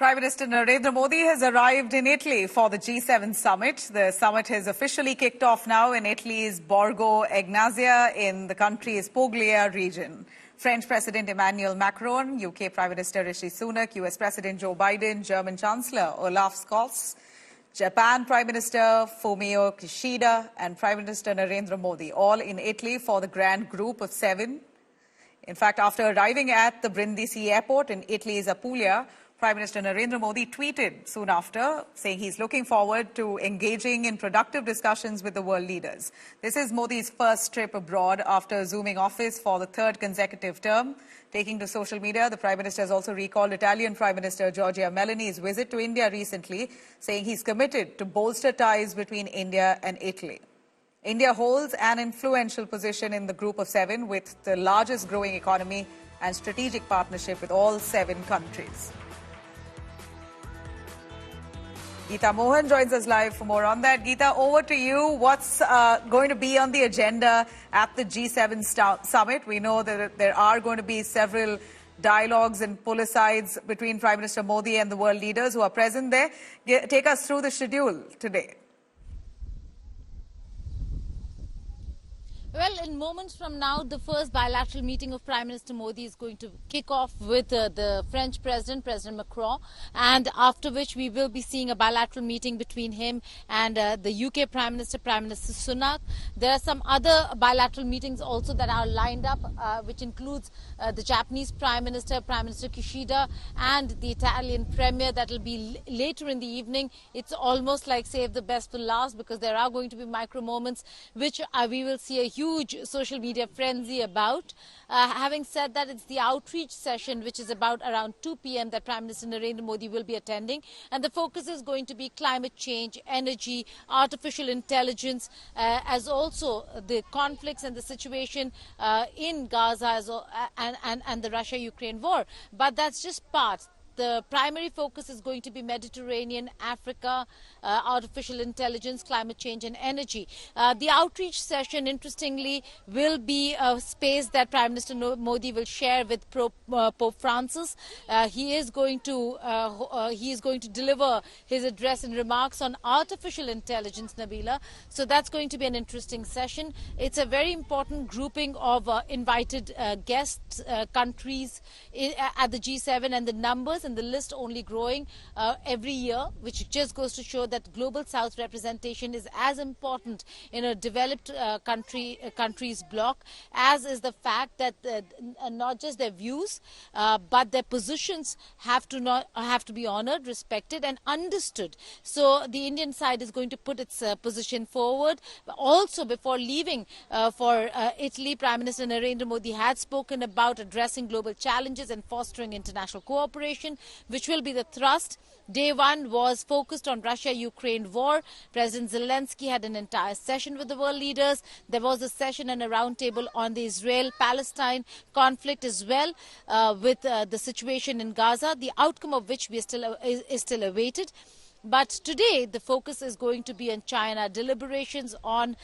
Prime Minister Narendra Modi has arrived in Italy for the G7 summit. The summit has officially kicked off now in Italy's Borgo Egnazia in the country's Puglia region. French President Emmanuel Macron, UK Prime Minister Rishi Sunak, US President Joe Biden, German Chancellor Olaf Scholz, Japan Prime Minister Fumio Kishida and Prime Minister Narendra Modi, all in Italy for the grand group of 7. In fact, after arriving at the Brindisi airport in Italy's Apulia, Prime Minister Narendra Modi tweeted soon after, saying he's looking forward to engaging in productive discussions with the world leaders. This is Modi's first trip abroad after assuming office for the third consecutive term. Taking to social media, the Prime Minister has also recalled Italian Prime Minister Giorgia Meloni's visit to India recently, saying he's committed to bolster ties between India and Italy. India holds an influential position in the group of 7 with the largest growing economy and strategic partnership with all 7 countries. Geeta Mohan joins us live for more on that. Geeta, over to you. What's going to be on the agenda at the G7 summit? We know that there are going to be several dialogues and pull-asides between Prime Minister Modi and the world leaders who are present there. Take us through the schedule today. Well, in moments from now, the first bilateral meeting of Prime Minister Modi is going to kick off with the French President, President Macron, and after which we will be seeing a bilateral meeting between him and the UK Prime Minister, Prime Minister Sunak. There are some other bilateral meetings also that are lined up, which includes the Japanese Prime Minister, Prime Minister Kishida, and the Italian Premier. That will be later in the evening. It's almost like save the best for last because there are going to be micro moments which we will see a huge social media frenzy about. Having said that, it's the outreach session which is about around 2 p.m. that Prime Minister Narendra Modi will be attending, and the focus is going to be climate change, energy, artificial intelligence, as also the conflicts and the situation in Gaza and the Russia-Ukraine war. But that's just part. The primary focus is going to be Mediterranean, Africa, artificial intelligence, climate change and energy. The outreach session, interestingly, will be a space that Prime Minister Modi will share with Pope Francis. He is going to deliver his address and remarks on artificial intelligence, Nabila. So that's going to be an interesting session. It's a very important grouping of invited guests, countries at the G7, and the numbers and the list only growing every year, which just goes to show that global South representation is as important in a developed countries bloc as is the fact that not just their views but their positions have to be honored, respected and understood. So the Indian side is going to put its position forward. Also, before leaving for Italy, Prime Minister Narendra Modi had spoken about addressing global challenges and fostering international cooperation, which will be the thrust. Day one was focused on Russia-Ukraine war. President Zelensky had an entire session with the world leaders. There was a session and a roundtable on the Israel-Palestine conflict as well, with the situation in Gaza, the outcome of which is still awaited. But today, the focus is going to be on China, deliberations on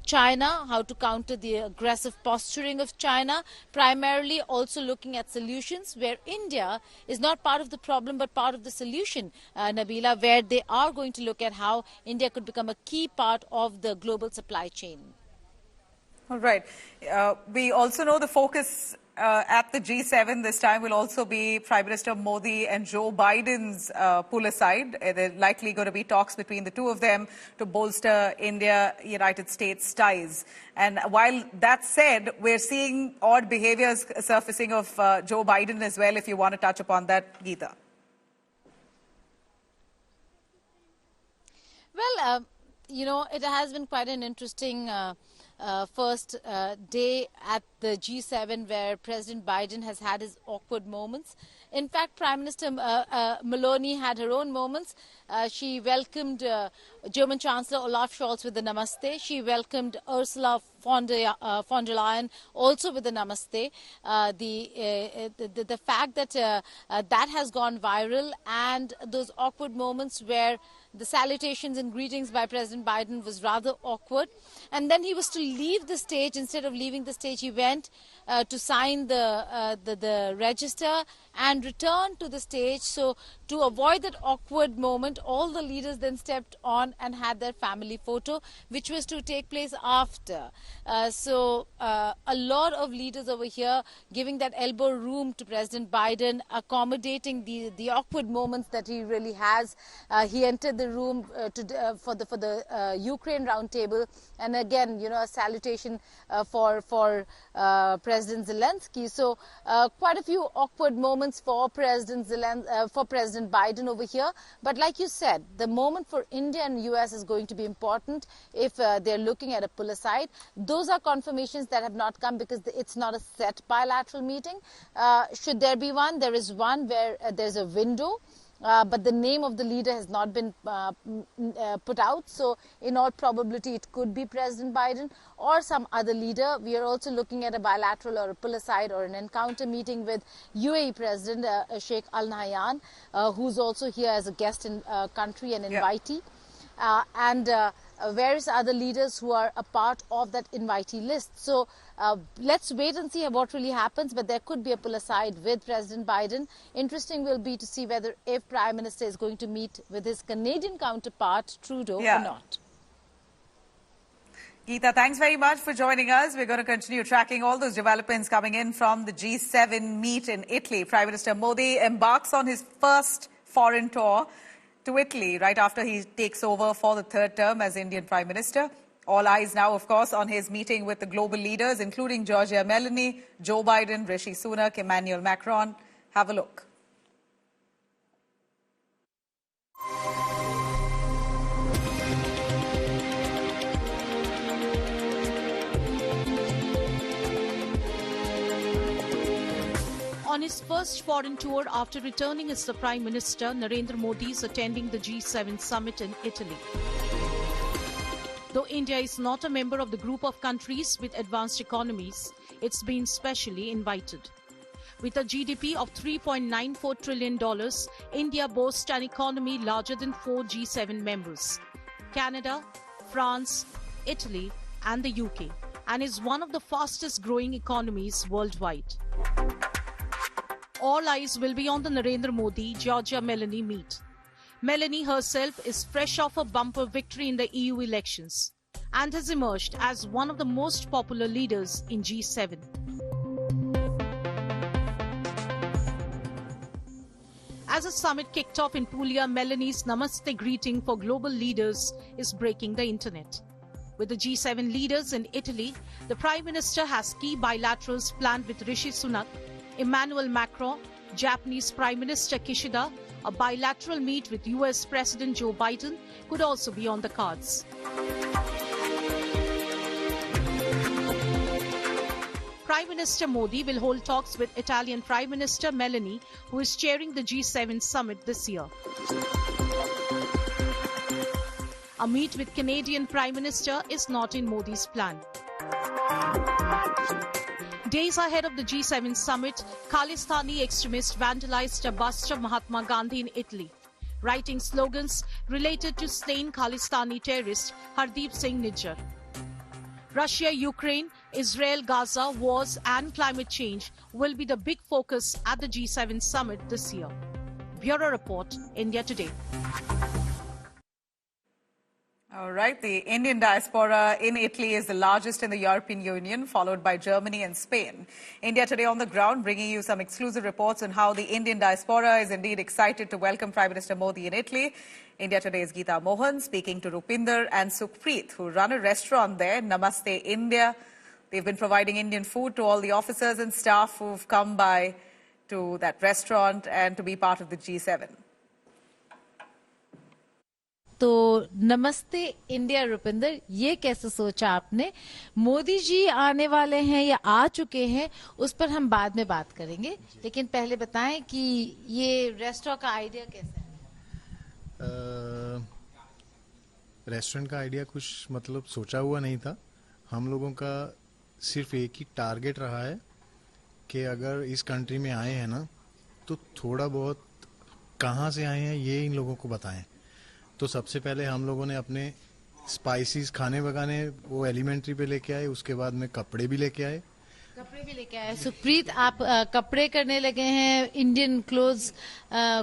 China, how to counter the aggressive posturing of China, primarily also looking at solutions where India is not part of the problem but part of the solution, Nabila, where they are going to look at how India could become a key part of the global supply chain. All right. We also know the focus at the G7 this time will also be Prime Minister Modi and Joe Biden's pull-aside. There are likely going to be talks between the two of them to bolster India-United States ties. And while that's said, we're seeing odd behaviors surfacing of Joe Biden as well, if you want to touch upon that, Geeta. Well, you know, it has been quite an interesting first day at the G7 where President Biden has had his awkward moments. In fact, Prime Minister Meloni had her own moments. She welcomed German Chancellor Olaf Scholz with the namaste. She welcomed Ursula von der Leyen also with the namaste. The fact that that has gone viral, and those awkward moments where the salutations and greetings by President Biden was rather awkward. And then he was to leave the stage. Instead of leaving the stage, he went to sign the register and return to the stage. So to avoid that awkward moment, all the leaders then stepped on and had their family photo, which was to take place after. A lot of leaders over here giving that elbow room to President Biden, accommodating the awkward moments that he really has. He entered the room for the Ukraine roundtable, and again, a salutation for President Zelensky. So quite a few awkward moments for President Biden over here. But like you said, the moment for India and US is going to be important if they're looking at a pull aside. Those are confirmations that have not come because it's not a set bilateral meeting. Should there be one, there is one where there's a window. But the name of the leader has not been put out. So in all probability, it could be President Biden or some other leader. We are also looking at a bilateral or a pull aside or an encounter meeting with UAE President Sheikh Al Nahyan, who's also here as a guest in country and invitee. And various other leaders who are a part of that invitee list. So let's wait and see what really happens, but there could be a pull aside with President Biden. Interesting will be to see whether if Prime Minister is going to meet with his Canadian counterpart, Trudeau, or not. Geeta, thanks very much for joining us. We're going to continue tracking all those developments coming in from the G7 meet in Italy. Prime Minister Modi embarks on his first foreign tour to Italy right after he takes over for the third term as Indian Prime Minister. All eyes now, of course, on his meeting with the global leaders, including Giorgia Meloni, Joe Biden, Rishi Sunak, Emmanuel Macron. Have a look. On his first foreign tour after returning as the Prime Minister, Narendra Modi is attending the G7 summit in Italy. Though India is not a member of the group of countries with advanced economies, it's been specially invited. With a GDP of $3.94 trillion, India boasts an economy larger than 4 G7 members: Canada, France, Italy, and the UK, and is one of the fastest growing economies worldwide. All eyes will be on the Narendra Modi-Giorgia Meloni meet. Meloni herself is fresh off a bumper victory in the EU elections and has emerged as one of the most popular leaders in G7. As the summit kicked off in Puglia, Meloni's Namaste greeting for global leaders is breaking the internet. With the G7 leaders in Italy, the Prime Minister has key bilaterals planned with Rishi Sunak, Emmanuel Macron, Japanese Prime Minister Kishida. A bilateral meet with US President Joe Biden could also be on the cards. Prime Minister Modi will hold talks with Italian Prime Minister Meloni, who is chairing the G7 summit this year. A meet with Canadian Prime Minister is not in Modi's plan. Days ahead of the G7 summit, Khalistani extremists vandalized a bust of Mahatma Gandhi in Italy, writing slogans related to slain Khalistani terrorist Hardeep Singh Nijjar. Russia, Ukraine, Israel, Gaza, wars and climate change will be the big focus at the G7 summit this year. Bureau Report, India Today. All right. The Indian diaspora in Italy is the largest in the European Union, followed by Germany and Spain. India Today on the ground, bringing you some exclusive reports on how the Indian diaspora is indeed excited to welcome Prime Minister Modi in Italy. India Today's Geeta Mohan speaking to Rupinder and Sukhpreet, who run a restaurant there, Namaste India. They've been providing Indian food to all the officers and staff who've come by to that restaurant and to be part of the G7. तो नमस्ते India Rupinder, ये कैसे सोचा आपने? मोदी जी आने वाले हैं या आ चुके हैं, उस पर हम बाद में बात करेंगे, लेकिन पहले बताएं कि ये रेस्टोरेंट का आइडिया कैसा है? रेस्टोरेंट का आइडिया कुछ मतलब सोचा हुआ नहीं था। हम लोगों का सिर्फ एक ही टारगेट रहा है कि अगर इस कंट्री में आए हैं ना, तो थोड़ा बहुत कहाँ से आए हैं ये इन लोगों को बताएं। तो सबसे पहले हम लोगों ने अपने स्पाइसेस खाने वगाने वो एलिमेंट्री पे लेके आए, उसके बाद में कपड़े भी लेके आए। कपड़े भी लेके आए। सुप्रीत, आप कपड़े करने लगे हैं, इंडियन क्लोथ्स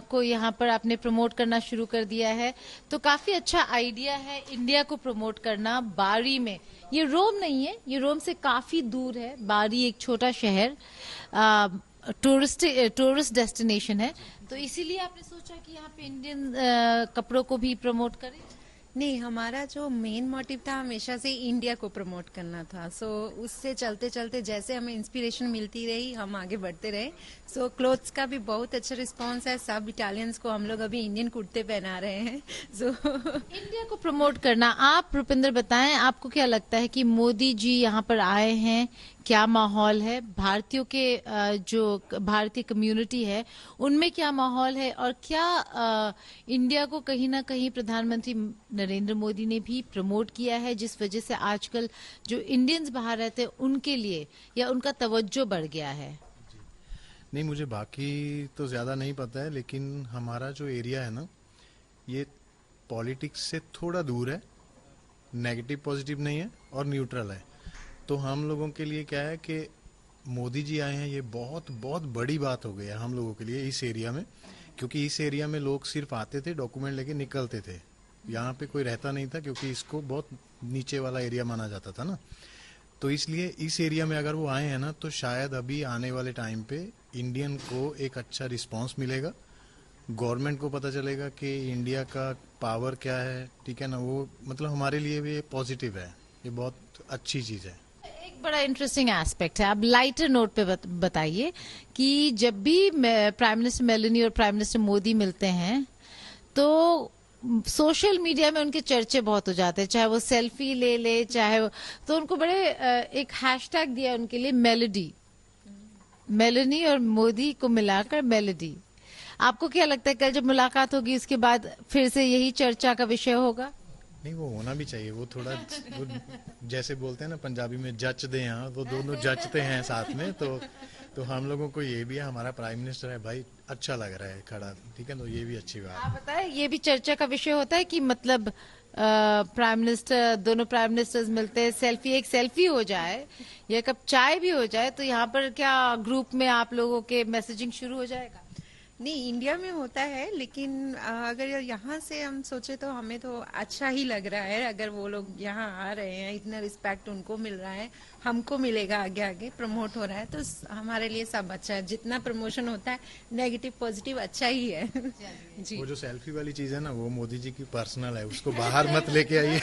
को यहाँ पर आपने प्रमोट करना शुरू कर दिया है, तो काफी अच्छा आइडिया है इंडिया को प्रमोट करना बारी में। ये रोम नहीं है, ये रोम से काफी दूर है। बारी एक छोटा शहर, टूरिस्ट डेस्टिनेशन है, तो इसीलिए आपने सोचा कि यहाँ पे इंडियन कपड़ों को भी प्रमोट करें। नहीं, हमारा जो मेन मोटिव था हमेशा से इंडिया को प्रमोट करना था। सो उससे चलते चलते जैसे हमें इंस्पिरेशन मिलती रही, हम आगे बढ़ते रहे। सो क्लोथ्स का भी बहुत अच्छा रिस्पांस है। सब इटालियंस को हम लोग अभी इंडियन कुर्ते पहना रहे हैं। सो इंडिया को प्रमोट करना, आप रुपिंदर बताएं, आपको क्या लगता है कि मोदी जी यहाँ पर आए हैं, क्या माहौल है? भारतीयों के जो भारतीय कम्युनिटी है उनमें क्या माहौल है, और क्या इंडिया को कहीं ना कहीं प्रधानमंत्री नरेंद्र मोदी ने भी प्रमोट किया है, जिस वजह से आजकल जो इंडियंस बाहर रहते हैं उनके लिए या उनका तवज्जो बढ़ गया है? नहीं, मुझे बाकी तो ज्यादा नहीं पता है, लेकिन हमारा जो एरिया है ना, ये पॉलिटिक्स से थोड़ा दूर है, नेगेटिव पॉजिटिव नहीं है और न्यूट्रल है। तो हम लोगों के लिए क्या है कि मोदी जी आए हैं, ये बहुत बहुत बड़ी बात हो गई है हम लोगों के लिए इस एरिया में, क्योंकि इस एरिया में लोग सिर्फ आते थे, डॉक्यूमेंट लेके निकलते थे। यहाँ पे कोई रहता नहीं था, क्योंकि इसको बहुत नीचे वाला एरिया माना जाता था ना। तो इसलिए इस एरिया में अगर वो आए हैं ना, तो शायद अभी आने वाले टाइम पे इंडियन को एक अच्छा रिस्पांस मिलेगा, गवर्नमेंट को पता चलेगा कि इंडिया का पावर क्या है, ठीक है ना। वो मतलब हमारे लिए भी पॉजिटिव है, ये बहुत अच्छी चीज है। एक बड़ा इंटरेस्टिंग एस्पेक्ट है, आप लाइटर नोट पे बताइए कि जब भी प्राइम मिनिस्टर मेलानी और प्राइम मिनिस्टर मोदी मिलते हैं तो सोशल मीडिया में उनके चर्चे बहुत हो जाते हैं, चाहे वो सेल्फी ले ले, चाहे तो उनको बड़े एक हैशटैग दिया उनके लिए, मेलोडी, मेलानी और मोदी को मिलाकर मेलोडी। आपको क्या लगता है कल जब मुलाकात होगी उसके बाद फिर से यही चर्चा का विषय होगा? नहीं, वो होना भी चाहिए। वो थोड़ा वो जैसे बोलते हैं ना पंजाबी में, जच दे, यहाँ वो दोनों जचते हैं साथ में। तो हम लोगों को ये भी है, हमारा प्राइम मिनिस्टर है भाई, अच्छा लग रहा है खड़ा, ठीक है, तो ये भी अच्छी बात। आप बताएं, ये भी चर्चा का विषय होता है कि मतलब प्राइम मिनिस्टर, दोनों प्राइम मिनिस्टर्स मिलते हैं, सेल्फी, एक सेल्फी हो जाए या कप चाय भी हो जाए, तो यहाँ पर क्या ग्रुप में आप लोगों के मैसेजिंग शुरू हो जाएगा? नहीं, इंडिया में होता है, लेकिन अगर यहाँ से हम सोचे तो हमें तो अच्छा ही लग रहा है। अगर वो लोग यहाँ आ रहे हैं, इतना रिस्पेक्ट उनको मिल रहा है, हमको मिलेगा, आगे आगे प्रमोट हो रहा है, तो हमारे लिए सब अच्छा है। जितना प्रमोशन होता है नेगेटिव पॉजिटिव अच्छा ही है। जी, वो जो सेल्फी वाली चीज है ना, वो मोदी जी की पर्सनल है, उसको बाहर मत लेके आइए।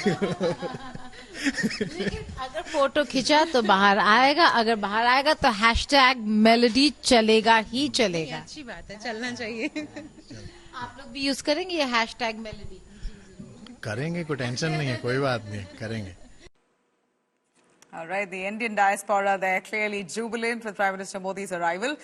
लेकिन अगर फोटो खिंचा तो बाहर आएगा, अगर बाहर आएगा तो हैशटैग मेलोडी चलेगा ही चलेगा। अच्छी बात है, चलना चाहिए। आप लोग भी यूज करेंगे ये हैशटैग मेलोडी? करेंगे, कोई टेंशन नहीं है, कोई बात नहीं, करेंगे। All right, the Indian diaspora, they're clearly jubilant with Prime Minister Modi's arrival.